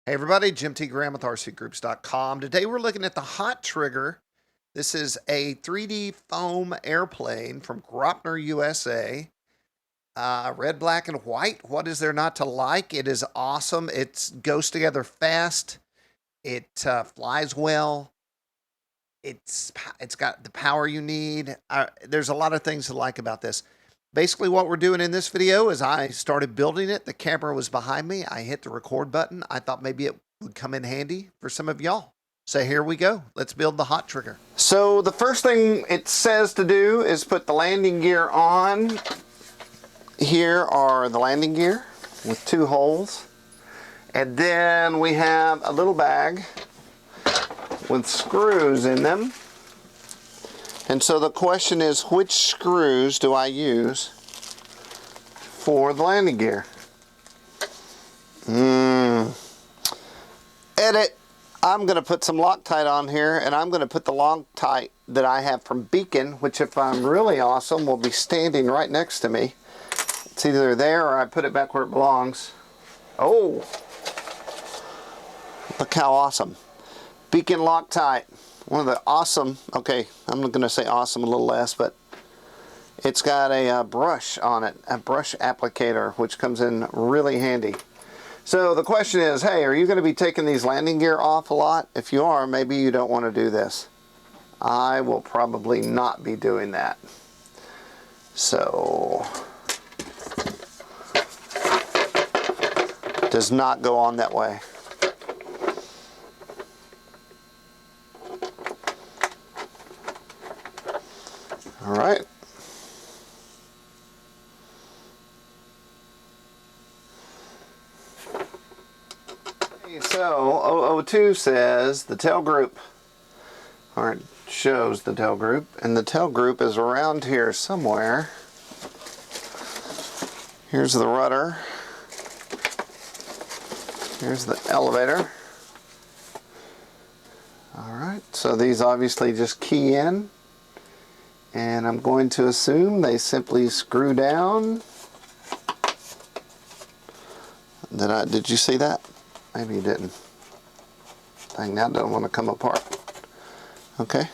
Hey everybody, Jim T. Graham with rcgroups.com. Today we're looking at the HotTrigger. This is a 3D foam airplane from Graupner, USA. Red, black, and white. What is there not to like? It is awesome. It goes together fast. It flies well. It's got the power you need. There's a lot of things to like about this. Basically, what we're doing in this video is I started building it. The camera was behind me. I hit the record button. I thought maybe it would come in handy for some of y'all. So here we go. Let's build the HotTrigger. So the first thing it says to do is put the landing gear on. Here are the landing gear with 2 holes. And then we have a little bag with screws in them. And so the question is, which screws do I use for the landing gear? Edit. I'm going to put some Loctite on here, and I'm going to put the Loctite that I have from Beacon, which if I'm really awesome will be standing right next to me. It's either there or I put it back where it belongs. Oh! Look how awesome. Beacon Loctite. One of the awesome, okay, I'm going to say awesome a little less, but it's got a brush on it, a brush applicator, which comes in really handy. So the question is, hey, are you going to be taking these landing gear off a lot? If you are, maybe you don't want to do this. I will probably not be doing that. So, does not go on that way. All right. So 002 says the tail group, or it shows the tail group, and the tail group is around here somewhere. Here's the rudder. Here's the elevator. All right, so these obviously just key in. And I'm going to assume they simply screw down. Did you see that? Maybe you didn't. Dang, that doesn't want to come apart. Okay.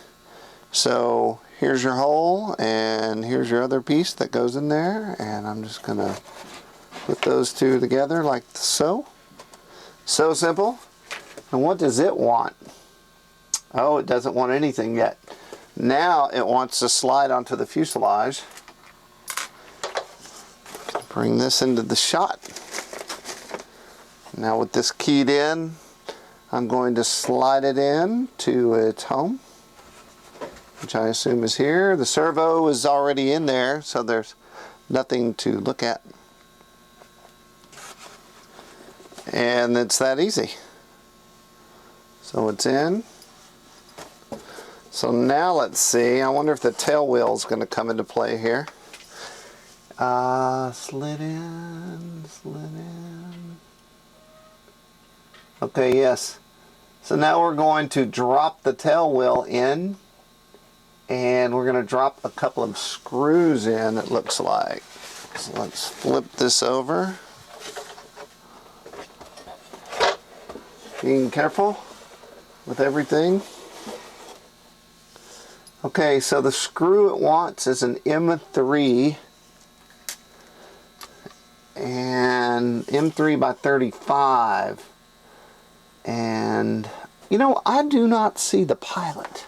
So here's your hole, and here's your other piece that goes in there. And I'm just going to put those two together like so. So simple. And what does it want? Oh, it doesn't want anything yet. Now it wants to slide onto the fuselage. Bring this into the shot. Now with this keyed in, I'm going to slide it in to its home, which I assume is here. The servo is already in there, so there's nothing to look at. And it's that easy. So it's in. So now let's see, I wonder if the tail wheel is going to come into play here. Slid in. Okay, yes. So now we're going to drop the tail wheel in, and we're going to drop a couple of screws in, it looks like. So let's flip this over. Being careful with everything. Okay, so the screw it wants is an M3 and M3 by 35. And you know, I do not see the pilot.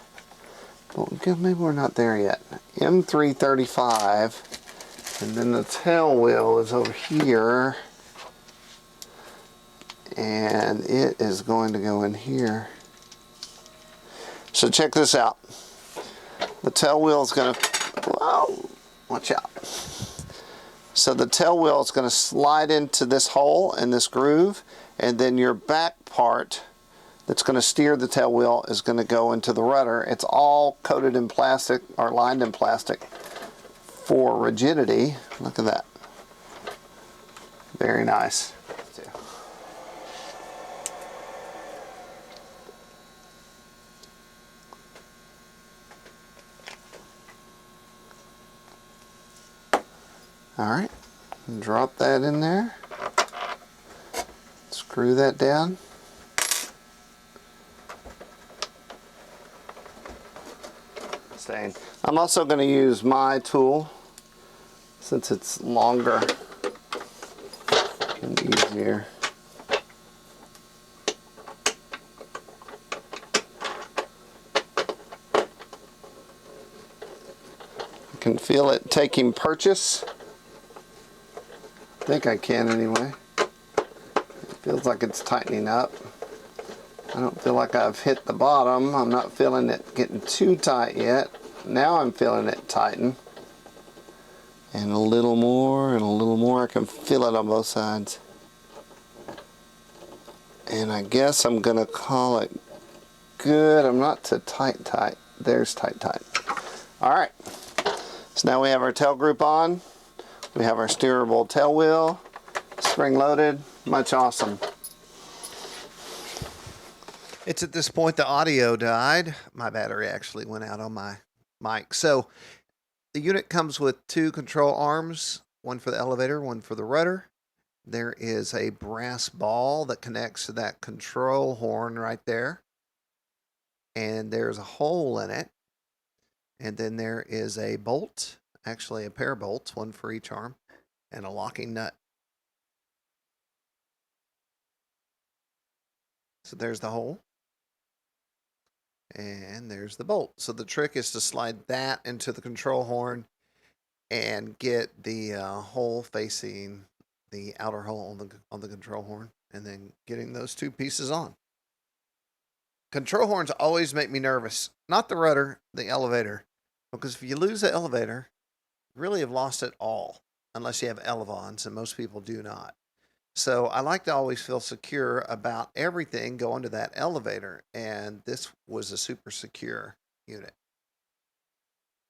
But maybe we're not there yet. M3 35, and then the tail wheel is over here, and it is going to go in here. So check this out. The tail wheel is going to, whoa, watch out. So the tail wheel is going to slide into this hole in this groove, and then your back part that's going to steer the tail wheel is going to go into the rudder. It's all coated in plastic, or lined in plastic for rigidity. Look at that. Very nice. Alright, drop that in there, screw that down. staying. I'm also going to use my tool since it's longer and easier. I can feel it taking purchase. I think I can anyway. It feels like it's tightening up. I don't feel like I've hit the bottom. I'm not feeling it getting too tight yet. Now I'm feeling it tighten. And a little more and a little more. I can feel it on both sides. And I guess I'm gonna call it good. I'm not too tight. There's tight. Alright. So now we have our tail group on. We have our steerable tail wheel. Spring loaded. Much awesome. It's at this point the audio died. My battery actually went out on my mic. So the unit comes with two control arms, one for the elevator, one for the rudder. There is a brass ball that connects to that control horn right there. And there's a hole in it. And then there is a bolt, actually a pair of bolts, one for each arm, and a locking nut. So there's the hole. And there's the bolt. So the trick is to slide that into the control horn and get the hole facing the outer hole on the control horn, and then getting those two pieces on. Control horns always make me nervous. Not the rudder, the elevator. Because if you lose the elevator, you really have lost it all. Unless you have elevons, and most people do not. So I like to always feel secure about everything going to that elevator. And this was a super secure unit.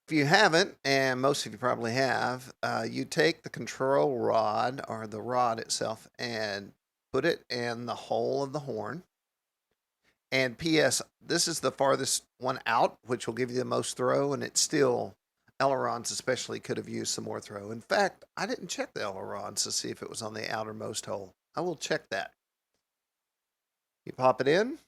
If you haven't, and most of you probably have, you take the control rod, or the rod itself, and put it in the hole of the horn. And P.S., this is the farthest one out, which will give you the most throw, and it's still, ailerons especially could have used some more throw. In fact, I didn't check the ailerons to see if it was on the outermost hole. I will check that. You pop it in.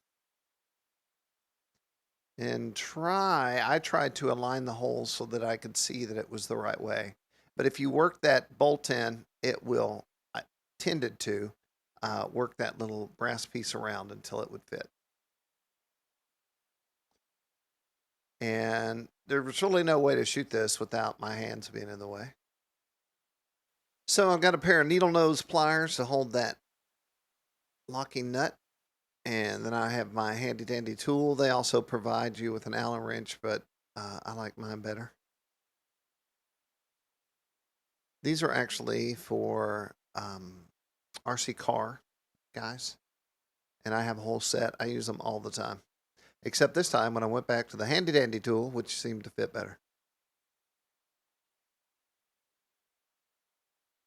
And I tried to align the holes so that I could see that it was the right way. But if you work that bolt in, it will, I tended to work that little brass piece around until it would fit. And there's really no way to shoot this without my hands being in the way. So I've got a pair of needle nose pliers to hold that locking nut. And then I have my handy dandy tool. They also provide you with an Allen wrench, but I like mine better. These are actually for RC car guys. And I have a whole set. I use them all the time. Except this time when I went back to the handy dandy tool, which seemed to fit better.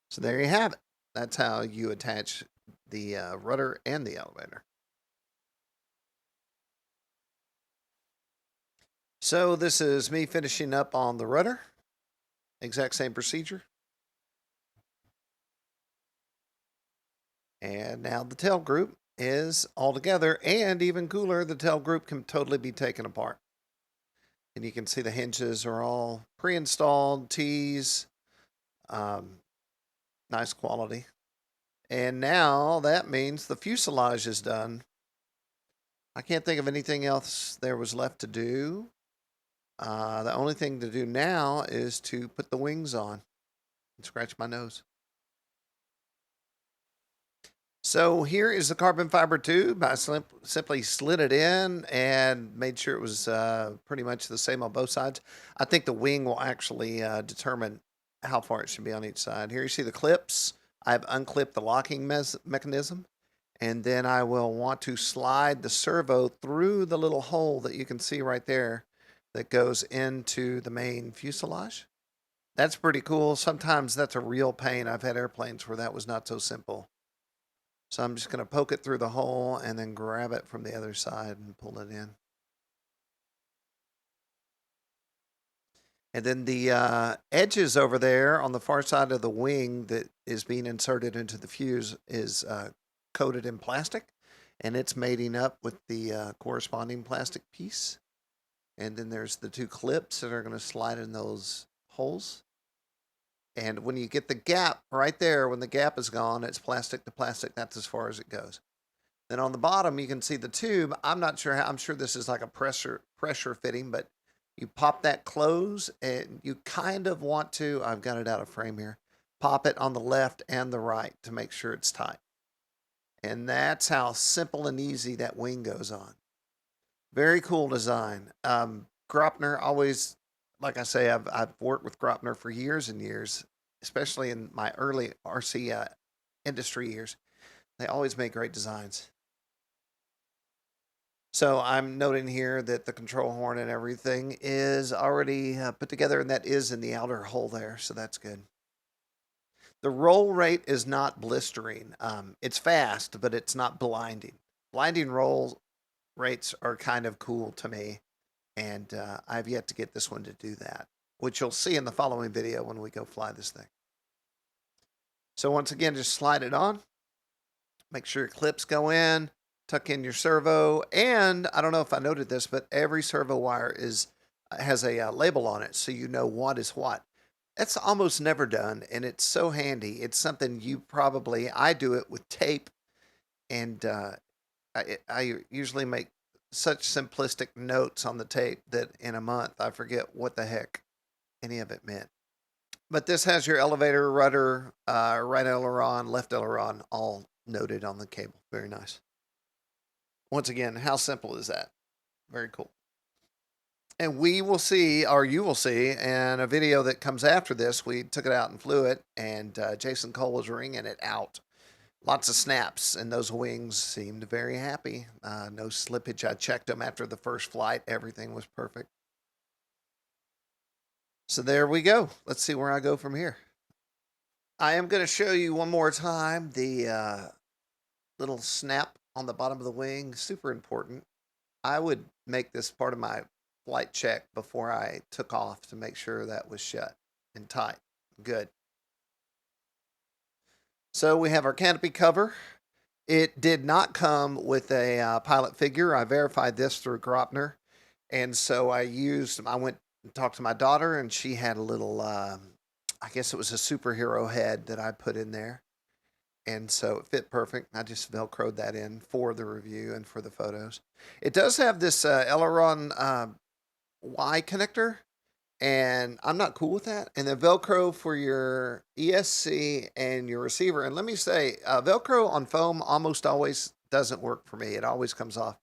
So there you have it. That's how you attach the rudder and the elevator. So this is me finishing up on the rudder. Exact same procedure. And now the tail group is all together, and even cooler, the tail group can totally be taken apart. And you can see the hinges are all pre-installed, T's, nice quality. And now that means the fuselage is done. I can't think of anything else there was left to do. The only thing to do now is to put the wings on and scratch my nose. So here is the carbon fiber tube. I simply slid it in and made sure it was pretty much the same on both sides. I think the wing will actually determine how far it should be on each side. Here you see the clips. I've unclipped the locking mechanism. And then I will want to slide the servo through the little hole that you can see right there that goes into the main fuselage. That's pretty cool. Sometimes that's a real pain. I've had airplanes where that was not so simple. So I'm just going to poke it through the hole and then grab it from the other side and pull it in. And then the edges over there on the far side of the wing that is being inserted into the fuse is coated in plastic, and it's mating up with the corresponding plastic piece. And then there's the 2 clips that are going to slide in those holes. And when you get the gap right there, when the gap is gone, it's plastic to plastic. That's as far as it goes. Then on the bottom, you can see the tube. I'm not sure how, I'm sure this is like a pressure fitting, but you pop that close and you kind of want to, I've got it out of frame here, pop it on the left and the right to make sure it's tight. And that's how simple and easy that wing goes on. Very cool design. Graupner always, like I say, I've worked with Graupner for years and years, especially in my early RC industry years. They always make great designs. So I'm noting here that the control horn and everything is already put together, and that is in the outer hole there, so that's good. The roll rate is not blistering. It's fast, but it's not blinding. Blinding roll rates are kind of cool to me, and I've yet to get this one to do that, which you'll see in the following video when we go fly this thing. So once again, just slide it on. Make sure your clips go in. Tuck in your servo, and I don't know if I noted this, but every servo wire has a label on it, so you know what is what. That's almost never done, and it's so handy. It's something I do it with tape, and I usually make such simplistic notes on the tape that in a month I forget what the heck any of it meant. But this has your elevator, rudder, right aileron, left aileron, all noted on the cable. Very nice. Once again, how simple is that? Very cool. And we will see, or you will see, in a video that comes after this, we took it out and flew it, and Jason Cole was ringing it out. Lots of snaps, and those wings seemed very happy. No slippage. I checked them after the first flight. Everything was perfect. So there we go. Let's see where I go from here. I am going to show you one more time the little snap on the bottom of the wing. Super important. I would make this part of my flight check before I took off to make sure that was shut and tight. Good. So we have our canopy cover. It did not come with a pilot figure. I verified this through Graupner. And so I went and talked to my daughter, and she had a little, I guess it was a superhero head that I put in there. And so it fit perfect. I just Velcroed that in for the review and for the photos. It does have this aileron Y connector, and I'm not cool with that. And the Velcro for your ESC and your receiver. And let me say, Velcro on foam almost always doesn't work for me. It always comes off.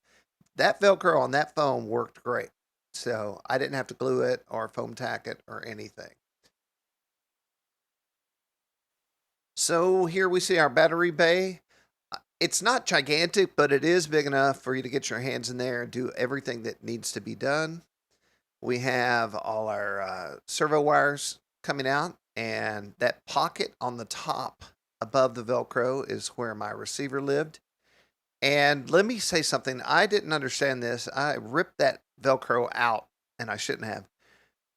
That Velcro on that foam worked great. So I didn't have to glue it or foam tack it or anything. So here we see our battery bay. It's not gigantic, but it is big enough for you to get your hands in there and do everything that needs to be done. We have all our servo wires coming out, and that pocket on the top above the Velcro is where my receiver lived. And let me say something. I didn't understand this. I ripped that Velcro out, and I shouldn't have.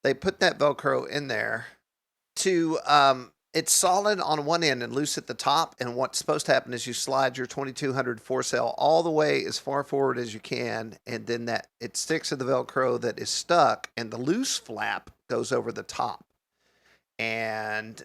They put that Velcro in there to it's solid on one end and loose at the top, and what's supposed to happen is you slide your 2200 4-cell all the way as far forward as you can, and then that it sticks to the Velcro that is stuck, and the loose flap goes over the top. And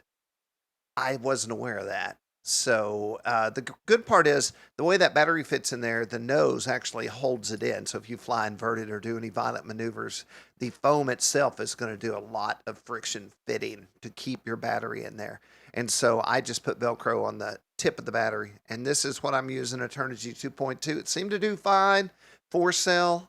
I wasn't aware of that. So the good part is the way that battery fits in there, the nose actually holds it in. So if you fly inverted or do any violent maneuvers, the foam itself is going to do a lot of friction fitting to keep your battery in there. And so I just put Velcro on the tip of the battery. And this is what I'm using, Eternity 2.2. It seemed to do fine. 4-cell.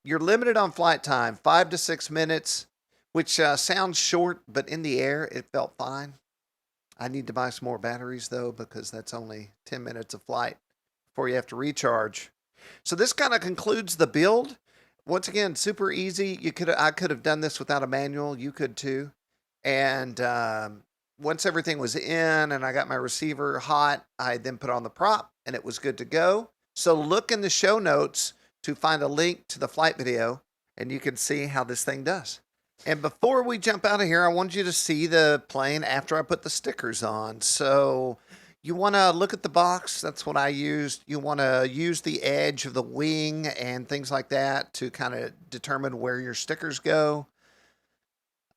You're limited on flight time, 5 to 6 minutes, which sounds short, but in the air, it felt fine. I need to buy some more batteries, though, because that's only 10 minutes of flight before you have to recharge. So this kind of concludes the build. Once again, super easy. I could have done this without a manual. You could, too. And once everything was in and I got my receiver hot, I then put on the prop, and it was good to go. So look in the show notes to find a link to the flight video, and you can see how this thing does. And before we jump out of here, I want you to see the plane after I put the stickers on. So You want to look at the box. That's what I used. You want to use the edge of the wing and things like that to kind of determine where your stickers go.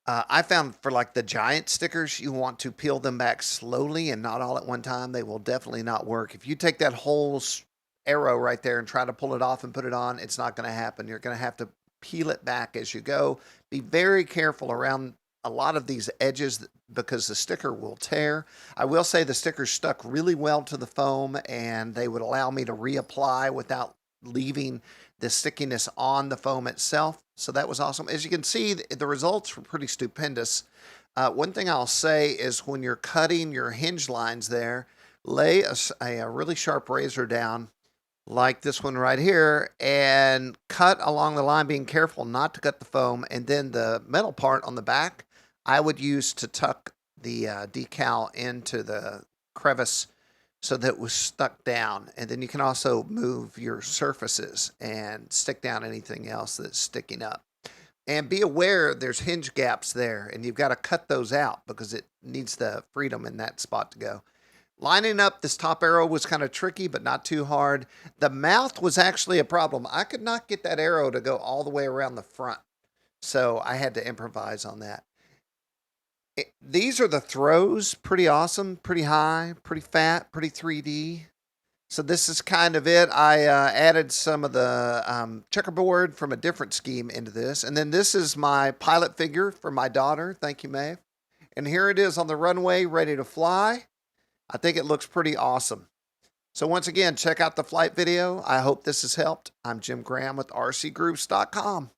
I found for like the giant stickers, you want to peel them back slowly and not all at one time. They will definitely not work. If you take that whole arrow right there and try to pull it off and put it on, it's not going to happen. You're going to have to peel it back as you go. Be very careful around a lot of these edges because the sticker will tear. I will say the stickers stuck really well to the foam and they would allow me to reapply without leaving the stickiness on the foam itself. So that was awesome. As you can see, the results were pretty stupendous. One thing I'll say is when you're cutting your hinge lines there, lay a really sharp razor down like this one right here and cut along the line, being careful not to cut the foam. And then the metal part on the back, I would use to tuck the decal into the crevice so that it was stuck down. And then you can also move your surfaces and stick down anything else that's sticking up. And be aware there's hinge gaps there and you've got to cut those out because it needs the freedom in that spot to go. Lining up this top arrow was kind of tricky, but not too hard. The mouth was actually a problem. I could not get that arrow to go all the way around the front. So I had to improvise on that. These are the throws. Pretty awesome, pretty high, pretty fat, pretty 3D. So this is kind of it. I added some of the checkerboard from a different scheme into this. And then this is my pilot figure for my daughter. Thank you, Maeve. And here it is on the runway, ready to fly. I think it looks pretty awesome. So once again, check out the flight video. I hope this has helped. I'm Jim Graham with rcgroups.com.